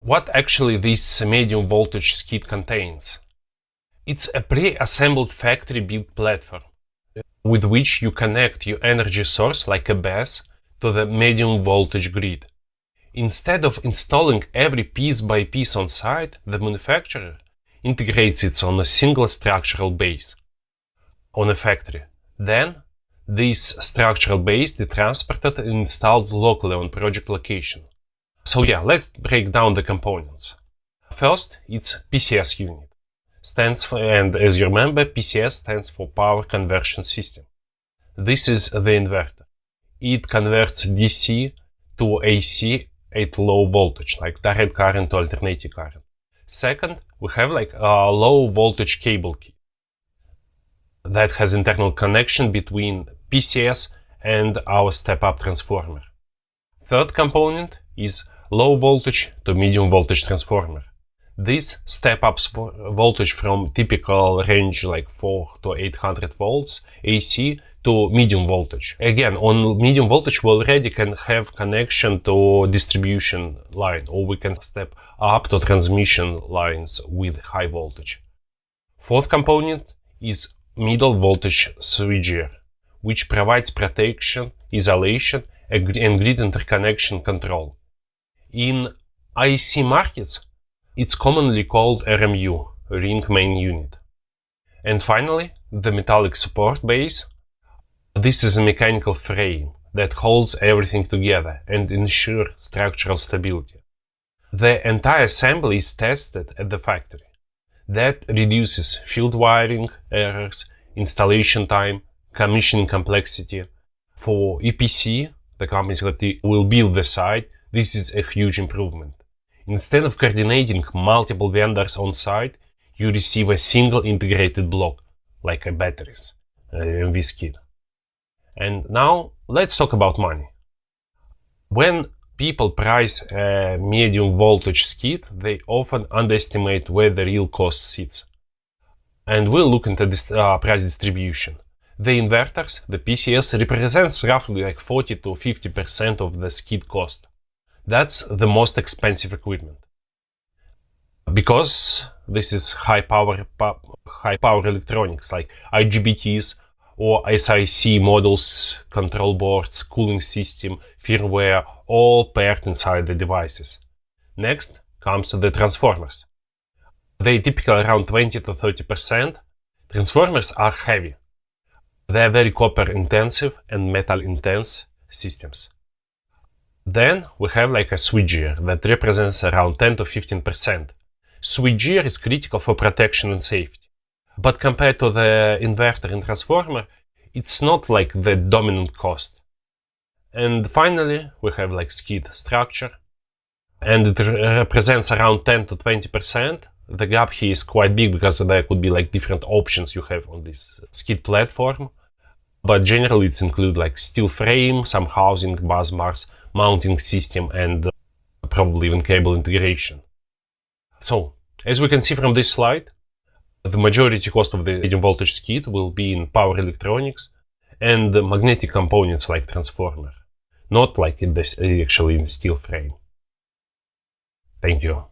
What actually this medium voltage skid contains? It's a pre-assembled factory-built platform with which you connect your energy source, like a BESS, to the medium voltage grid. Instead of installing every piece by piece on site, the manufacturer integrates it on a single structural base on a factory. Then, this structural base is transported and installed locally on project location. So yeah, let's break down the components. First, it's PCS unit. And as you remember, PCS stands for Power Conversion System. This is the inverter. It converts DC to AC at low voltage, like direct current to alternating current. Second, we have like a low voltage cable key that has internal connection between PCS and our step-up transformer. Third component is low voltage to medium voltage transformer. This step-ups voltage from typical range like 4 to 800 volts AC to medium voltage. Again, on medium voltage we already can have connection to distribution line, or we can step up to transmission lines with high voltage. Fourth component is middle voltage switchgear, which provides protection, isolation, and grid interconnection control. In IC markets, it's commonly called RMU, ring main unit. And finally, the metallic support base. This is a mechanical frame that holds everything together and ensures structural stability. The entire assembly is tested at the factory. That reduces field wiring errors, installation time, commissioning complexity. For EPC, the companies that will build the site, this is a huge improvement. Instead of coordinating multiple vendors on site, you receive a single integrated block, like a batteries in this kit. And now let's talk about money. When people price a medium voltage skid, they often underestimate where the real cost sits. And we'll look into this price distribution. The inverters, the PCS, represents roughly like 40 to 50% of the skid cost. That's the most expensive equipment. Because this is high power electronics like IGBTs or SiC models, control boards, cooling system, firmware, all paired inside the devices. Next comes the transformers. They typically around 20 to 30%. Transformers are heavy. They are very copper intensive and metal intense systems. Then we have like a switchgear that represents around 10 to 15%. Switchgear is critical for protection and safety. But compared to the inverter and transformer, it's not like the dominant cost. And finally, we have like skid structure, and it represents around 10 to 20%. The gap here is quite big because there could be like different options you have on this skid platform. But generally it's include like steel frame, some housing, bus bars, mounting system, and probably even cable integration. So, as we can see from this slide, the majority cost of the medium voltage skid will be in power electronics and the magnetic components like transformer, not like actually in the steel frame. Thank you.